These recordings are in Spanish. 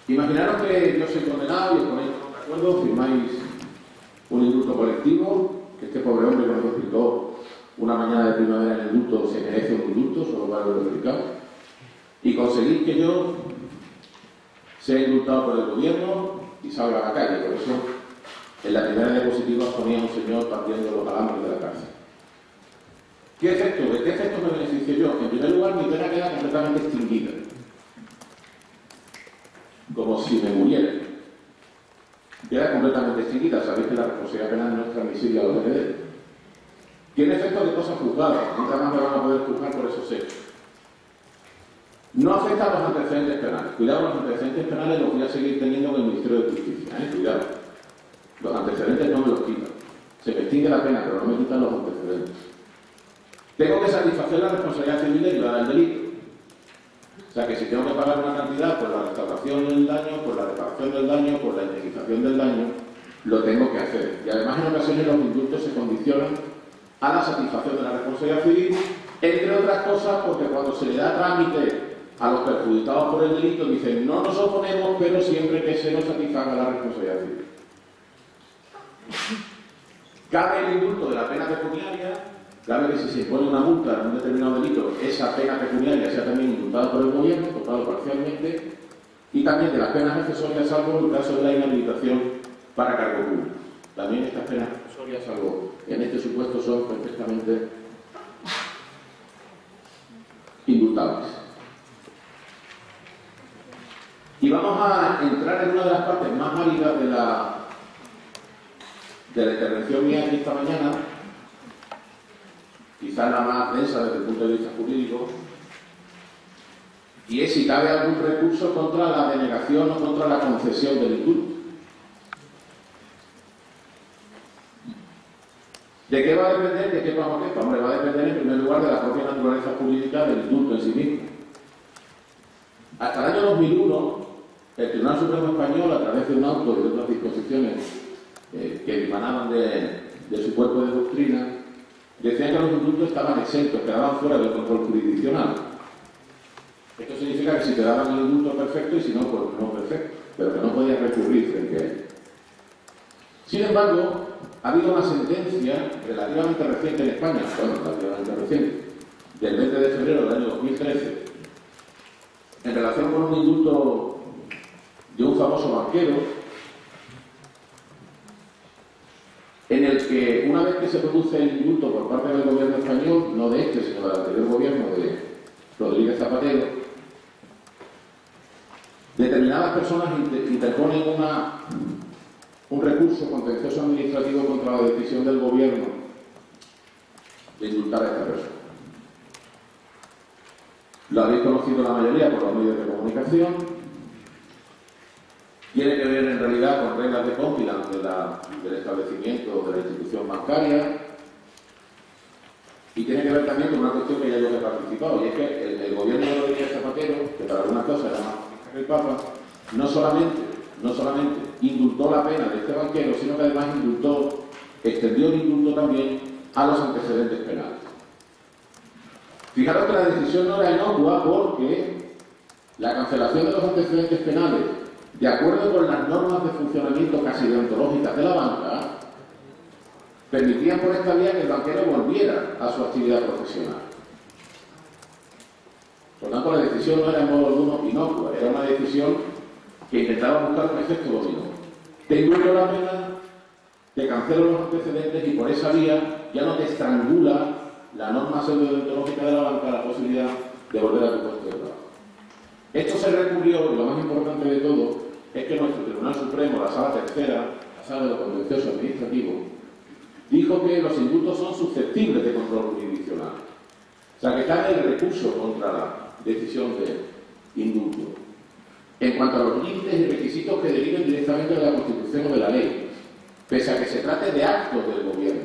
Imaginaros que yo soy condenado y os ponéis de acuerdo, firmáis un indulto colectivo, que este pobre hombre que nos explicó una mañana de primavera en el indulto se merece un indulto, solo para lo explicado, y conseguís que yo sea indultado por el gobierno y salga a la calle. Por eso, en la primera diapositiva ponía un señor partiendo los alambres de la cárcel. ¿Qué efecto? ¿De qué efecto me beneficio yo? En primer lugar, mi pena queda completamente extinguida, como si me muriera. Queda completamente extinguida. Sabéis que la responsabilidad penal no es transmisible a los herederos. Tiene efectos de cosas juzgadas. Nunca más me van a poder juzgar por esos hechos. No afecta a los antecedentes penales. Cuidado, los antecedentes penales los voy a seguir teniendo en el Ministerio de Justicia. Cuidado. Los antecedentes no me los quitan. Se me extingue la pena, pero no me quitan los antecedentes. Tengo que satisfacer la responsabilidad civil derivada del delito. O sea que si tengo que pagar una cantidad por la restauración del daño, por la reparación del daño, por la indemnización del daño, lo tengo que hacer. Y además en ocasiones los indultos se condicionan a la satisfacción de la responsabilidad civil, entre otras cosas porque cuando se le da trámite a los perjudicados por el delito dicen no nos oponemos, pero siempre que se nos satisfaga la responsabilidad civil. Cabe el indulto de la pena pecuniaria. Cabe que si se impone una multa en un determinado delito, esa pena pecuniaria sea también indultada por el gobierno, total o parcialmente, y también de las penas accesorias, salvo en el caso de la inhabilitación para cargo público. También estas penas accesorias, salvo en este supuesto, son perfectamente indultables. Y vamos a entrar en una de las partes más áridas de la intervención mía aquí esta mañana, quizás la más densa desde el punto de vista jurídico, y es si cabe algún recurso contra la denegación o contra la concesión del indulto. ¿De qué va a depender? ¿De qué vamos a hacer? Hombre, va a depender en primer lugar de la propia naturaleza jurídica del indulto en sí mismo. Hasta el año 2001, el Tribunal Supremo Español, a través de un auto y de otras disposiciones que emanaban de su cuerpo de doctrina, decían que los indultos estaban exentos, quedaban fuera del control jurisdiccional. Esto significa que si te daban el indulto perfecto y si no, pues no perfecto, pero que no podías recurrir frente a él. Sin embargo, ha habido una sentencia relativamente reciente en España, relativamente reciente, del 20 de febrero del año 2013, en relación con un indulto de un famoso banquero, en el que una vez que se produce el indulto por parte del gobierno español, no de este, sino del anterior gobierno de Rodríguez Zapatero, determinadas personas interponen un recurso contencioso administrativo contra la decisión del gobierno de indultar a esta persona. Lo habéis conocido la mayoría por los medios de comunicación. Tiene que ver en realidad con reglas de compliance del establecimiento de la institución bancaria y tiene que ver también con una cuestión que ya yo he participado, y es que el gobierno de Rodríguez Zapatero, que para algunas cosas era más fuerte que el Papa, no solamente indultó la pena de este banquero, sino que además extendió el indulto también a los antecedentes penales. Fijaros que la decisión no era inocua porque la cancelación de los antecedentes penales, de acuerdo con las normas de funcionamiento casi deontológicas de la banca, permitían por esta vía que el banquero volviera a su actividad profesional. Por tanto, la decisión no era en modo alguno inocua, era una decisión que intentaba buscar un efecto dominó. Te indulto la pena, te cancelo los antecedentes y por esa vía ya no te estrangula la norma pseudo-deontológica de la banca la posibilidad de volver a tu puesto de trabajo. Esto se recurrió, y lo más importante de todo, es que nuestro Tribunal Supremo, la Sala Tercera, la Sala de lo Contencioso Administrativo, dijo que los indultos son susceptibles de control jurisdiccional. O sea, que cabe el recurso contra la decisión de indulto. En cuanto a los límites y requisitos que deriven directamente de la Constitución o de la ley, pese a que se trate de actos del gobierno,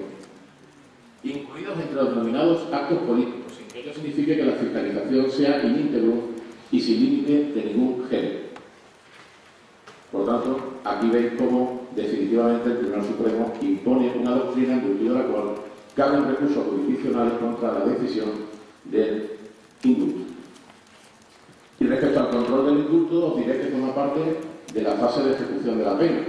incluidos entre los denominados actos políticos, sin que ello signifique que la fiscalización sea íntegro y sin límite de ningún género. Por tanto, aquí veis cómo definitivamente el Tribunal Supremo impone una doctrina en virtud de la cual caben recursos jurisdiccionales contra la decisión del indulto. Y respecto al control del indulto, os diré que forma parte de la fase de ejecución de la pena.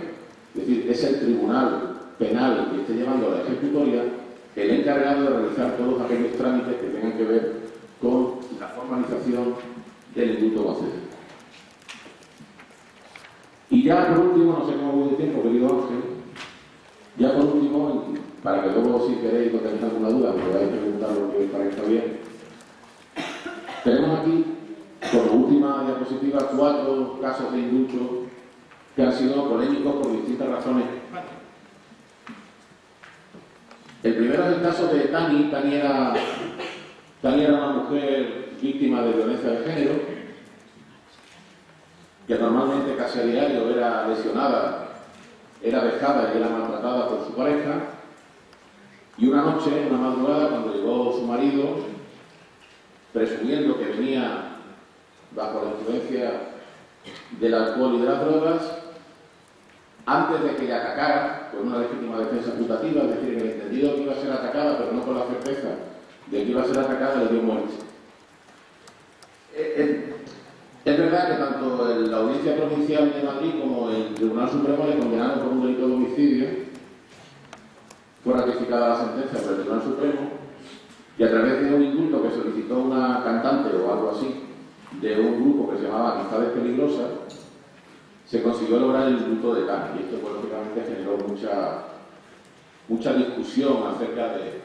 Es decir, es el tribunal penal que esté llevando la ejecutoria el encargado de realizar todos aquellos trámites que tengan que ver con la formalización del indulto concedido. Y ya por último, no sé cómo voy de tiempo, querido Ángel, ya por último, para que luego si queréis no tenéis alguna duda, me podáis preguntar lo que os parezca bien, tenemos aquí, como última diapositiva, 4 casos de indulto que han sido polémicos por distintas razones. El primero es el caso de Tani. Tani era una mujer víctima de violencia de género, que normalmente casi a diario era lesionada, era vejada y era maltratada por su pareja. Y una noche, una madrugada, cuando llegó su marido, presumiendo que venía bajo la influencia del alcohol y de las drogas, antes de que le atacara, con una legítima defensa putativa, es decir, en el entendido que iba a ser atacada, pero no con la certeza de que iba a ser atacada, le dio muerte. Es verdad que tanto la Audiencia Provincial de Madrid como el Tribunal Supremo le condenaron por un delito de homicidio. Fue ratificada la sentencia por el Tribunal Supremo y a través de un indulto que solicitó una cantante o algo así de un grupo que se llamaba Amistades Peligrosas, se consiguió lograr el indulto de Tani. Y esto, pues, lógicamente, generó mucha discusión acerca de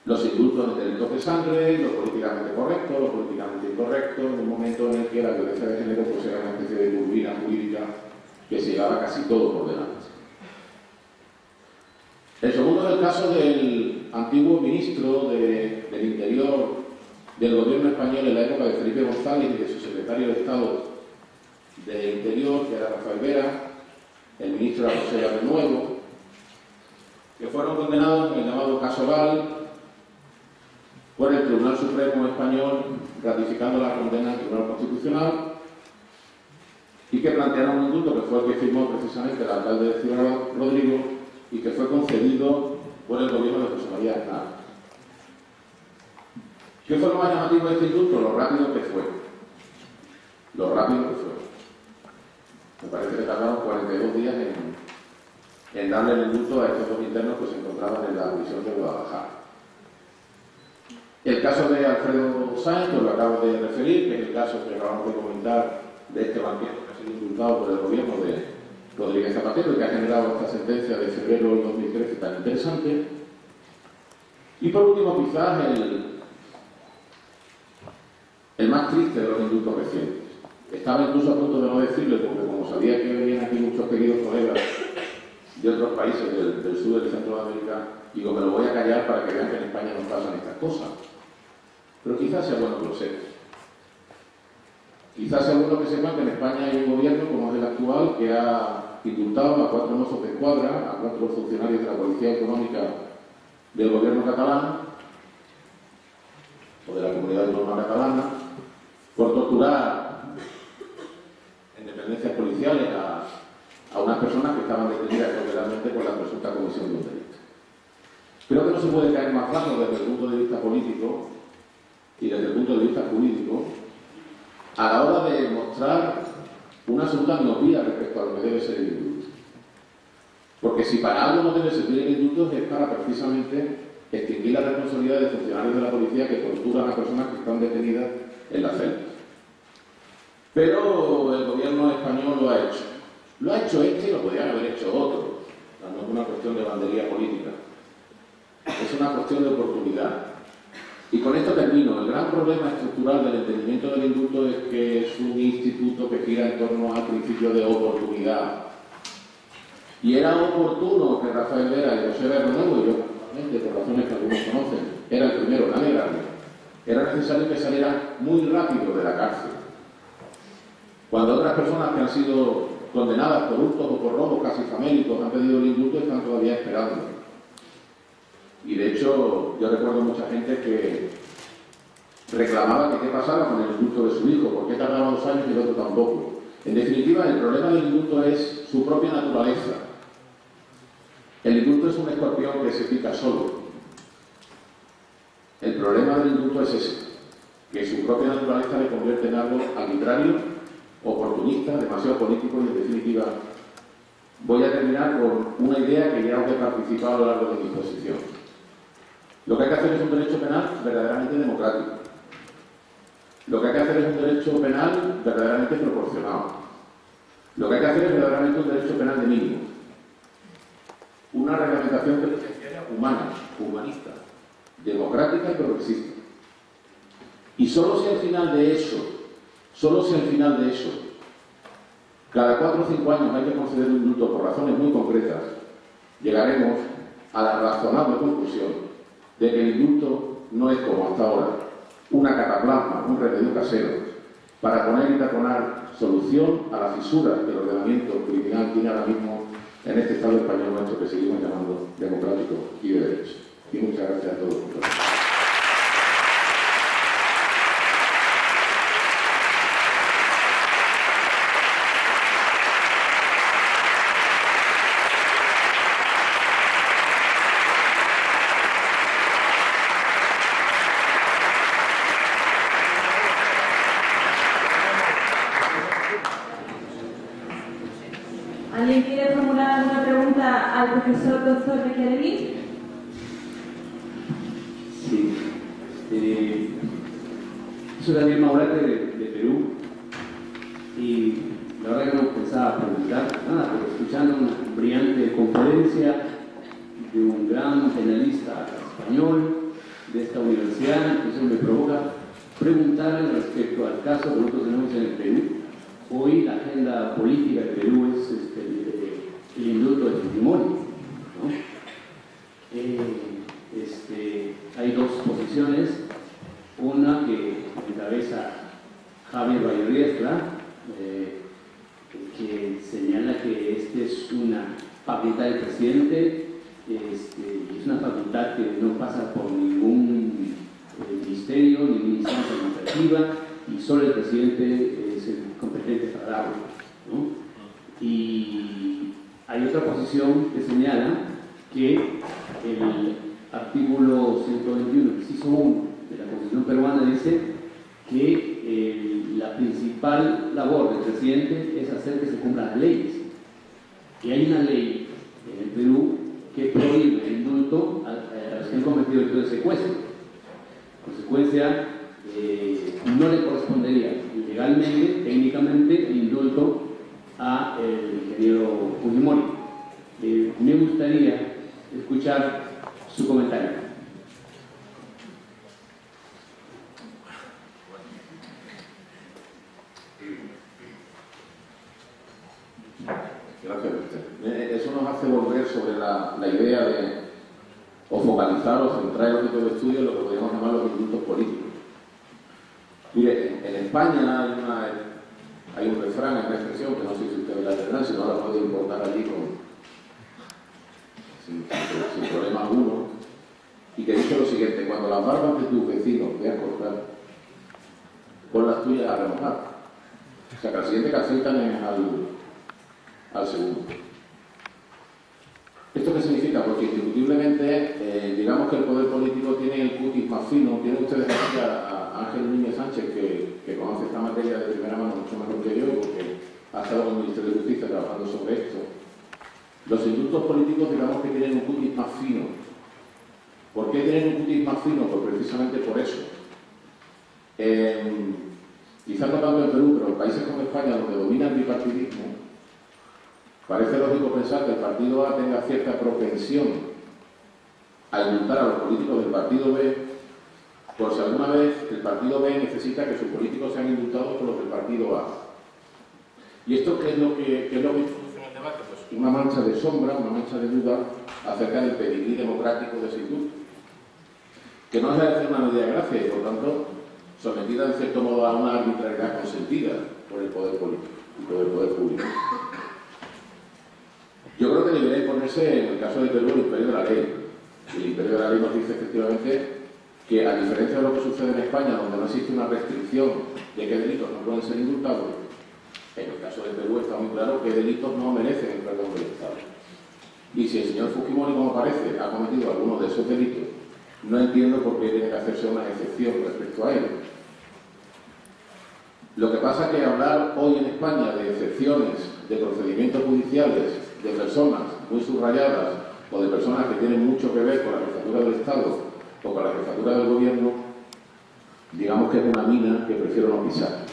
los indultos de delitos de sangre, lo políticamente correcto, lo políticamente incorrecto, en un momento en el que la violencia de género pues, era una especie de turbina jurídica que se llevaba casi todo por delante. El segundo es el caso del antiguo ministro del Interior del gobierno español en la época de Felipe González y de su secretario de Estado del Interior, que era Rafael Vera, el ministro era José de Nuevo, que fueron condenados en el llamado caso Val por el Tribunal Supremo Español, ratificando la condena del Tribunal Constitucional, y que plantearon un indulto que fue el que firmó precisamente el alcalde de Ciudad Rodrigo y que fue concedido por el gobierno de José María Aznar. ¿Qué fue lo más llamativo de este indulto? Lo rápido que fue. Lo rápido que fue. Me parece que tardaron 42 días en darle el indulto a estos dos internos que se encontraban en la prisión de Guadalajara. El caso de Alfredo Sáenz, que lo acabo de referir, que es el caso que acabamos de comentar de este banquero que ha sido indultado por el gobierno de Rodríguez Zapatero y que ha generado esta sentencia de febrero del 2013 tan interesante. Y por último, quizás el más triste de los indultos recientes. Estaba incluso a punto de no decirlo, porque como sabía que venían aquí muchos queridos colegas de otros países del sur y del centro de América, digo, me lo voy a callar para que vean que en España no pasan estas cosas. Pero quizás sea bueno que lo sepan. Quizás sea bueno que sepan que en España hay un gobierno, como es el actual, que ha indultado a 4 mozos de escuadra, a 4 funcionarios de la Policía Autonómica del gobierno catalán, o de la Comunidad Autónoma Catalana, por torturar en dependencias policiales a unas personas que estaban detenidas cautelarmente por la presunta comisión de un delito. Creo que no se puede caer más bajo desde el punto de vista político y desde el punto de vista jurídico a la hora de mostrar una absoluta miopía respecto a lo que debe ser el indulto. Porque si para algo no debe servir el indulto es para precisamente extinguir la responsabilidad de funcionarios de la policía que torturan a personas que están detenidas en las celdas. Pero el gobierno español lo ha hecho. Lo ha hecho este y lo podrían haber hecho otros. No es una cuestión de bandería política. Es una cuestión de oportunidad. Y con esto termino. El gran problema estructural del entendimiento del indulto es que es un instituto que gira en torno al principio de oportunidad. Y era oportuno que Rafael Vera y José Vera Nuevo, y yo personalmente, por razones que algunos conocen, era el primero en alegrarme. Era necesario que salieran muy rápido de la cárcel. Cuando otras personas que han sido condenadas por hurtos o por robos casi famélicos han pedido el indulto, están todavía esperando. Y de hecho, yo recuerdo mucha gente que reclamaba que qué pasaba con el indulto de su hijo, por qué tardaba 2 años y el otro tampoco. En definitiva, el problema del indulto es su propia naturaleza. El indulto es un escorpión que se pica solo. El problema del indulto es ese, que su propia naturaleza le convierte en algo arbitrario, oportunista, demasiado político y, en definitiva, voy a terminar con una idea que ya os he participado a lo largo de mi exposición. Lo que hay que hacer es un derecho penal verdaderamente democrático. Lo que hay que hacer es un derecho penal verdaderamente proporcionado. Lo que hay que hacer es verdaderamente un derecho penal de mínimo. Una reglamentación penitenciaria humana, humanista, democrática y progresista. Y solo si al final de eso, cada 4 o 5 años hay que conceder un indulto por razones muy concretas, llegaremos a la razonable conclusión de que el indulto no es, como hasta ahora, una cataplasma, un remedio casero para poner y taponar solución a la fisura que el ordenamiento criminal tiene ahora mismo en este Estado español nuestro que seguimos llamando democrático y de derecho. Y muchas gracias a todos. ¿Alguien quiere formular alguna pregunta al profesor doctor Rechiarelli? Sí. Soy Daniel Maurate de Perú y la verdad que no pensaba preguntar nada, pero escuchando una brillante conferencia de un gran penalista español de esta universidad, entonces me provoca preguntarle respecto al caso que nosotros tenemos en el Perú. Hoy la agenda política de Perú es el indulto de Fujimori, ¿no? Hay dos posiciones, una que encabeza Javier Valleriestra, que señala que es una facultad del presidente, es una facultad que no pasa por ningún ministerio, ninguna instancia administrativa, y solo el presidente es el competente para darlo, ¿no? Y hay otra posición que señala que el artículo 121, inciso 1 de la Constitución peruana dice que la principal labor del presidente es hacer que se cumplan las leyes. Y hay una ley en el Perú que prohíbe el indulto a los que han cometido el delito de secuestro. En consecuencia, no le correspondería legalmente, técnicamente, el indulto a el ingeniero Fujimori. Me gustaría escuchar su comentario. Gracias a usted. Eso nos hace volver sobre la idea de o focalizar o centrar el objeto de estudio en lo que podríamos llamar los indultos políticos. Mire, en España hay un refrán, hay una expresión que no sé si ustedes la tendrán, si no la puedo importar allí sin problema alguno, y que dice lo siguiente: cuando las barbas de tus vecinos vean cortar, pon las tuyas a remojar. O sea, que al siguiente que afeitan es al segundo. ¿Esto qué significa? Porque indiscutiblemente, digamos que el poder político tiene el cutis más fino. Tienen ustedes aquí a Ángel Núñez Sánchez, que conoce esta materia de primera mano mucho mejor que yo, porque ha estado en el Ministerio de Justicia trabajando sobre esto. Los indultos políticos, digamos que tienen un cutis más fino. ¿Por qué tienen un cutis más fino? Pues precisamente por eso. Quizás no tanto en Perú, pero en países como España, donde domina el bipartidismo, parece lógico pensar que el partido A tenga cierta propensión a indultar a los políticos del partido B, por si alguna vez el partido B necesita que sus políticos sean indultados por los del partido A. ¿Y esto qué es lo que introduce en el debate? Pues una mancha de sombra, una mancha de duda acerca del pedigrí democrático de ese indulto, que no es de hacer una medida de gracia y, por tanto, sometida en cierto modo a una arbitrariedad consentida por el poder político y por el poder público. Yo creo que debería imponerse, en el caso de Perú, el imperio de la ley. El imperio de la ley nos dice efectivamente que, a diferencia de lo que sucede en España, donde no existe una restricción de qué delitos no pueden ser indultados, en el caso de Perú está muy claro qué delitos no merecen el perdón del Estado. Y si el señor Fujimori, como parece, ha cometido algunos de esos delitos, no entiendo por qué tiene que hacerse una excepción respecto a él. Lo que pasa es que hablar hoy en España de excepciones, de procedimientos judiciales, de personas muy subrayadas o de personas que tienen mucho que ver con la jefatura del Estado o con la jefatura del Gobierno, digamos que es una mina que prefiero no pisar,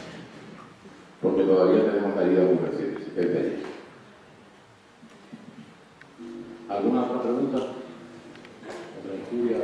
porque todavía tenemos la herida muy reciente, es de ellos. ¿Alguna otra pregunta? ¿Otra injuria?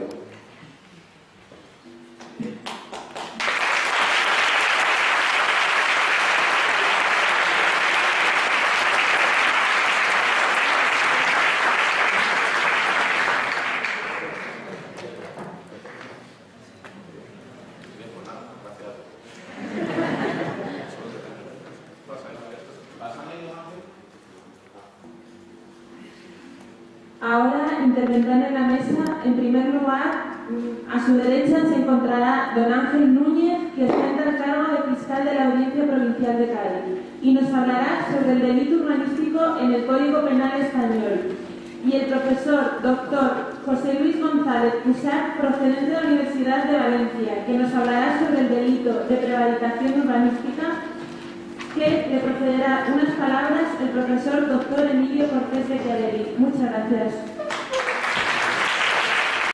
Ahora intervendrán en la mesa. En primer lugar, a su derecha se encontrará don Ángel Núñez, que ostenta el cargo de fiscal de la Audiencia Provincial de Cádiz, y nos hablará sobre el delito urbanístico en el Código Penal Español. Y el profesor doctor José Luis González Cuixart, procedente de la Universidad de Valencia, que nos hablará sobre el delito de prevaricación urbanística, que le procederá unas palabras el profesor doctor Emilio Cortés de Quereri. Muchas gracias.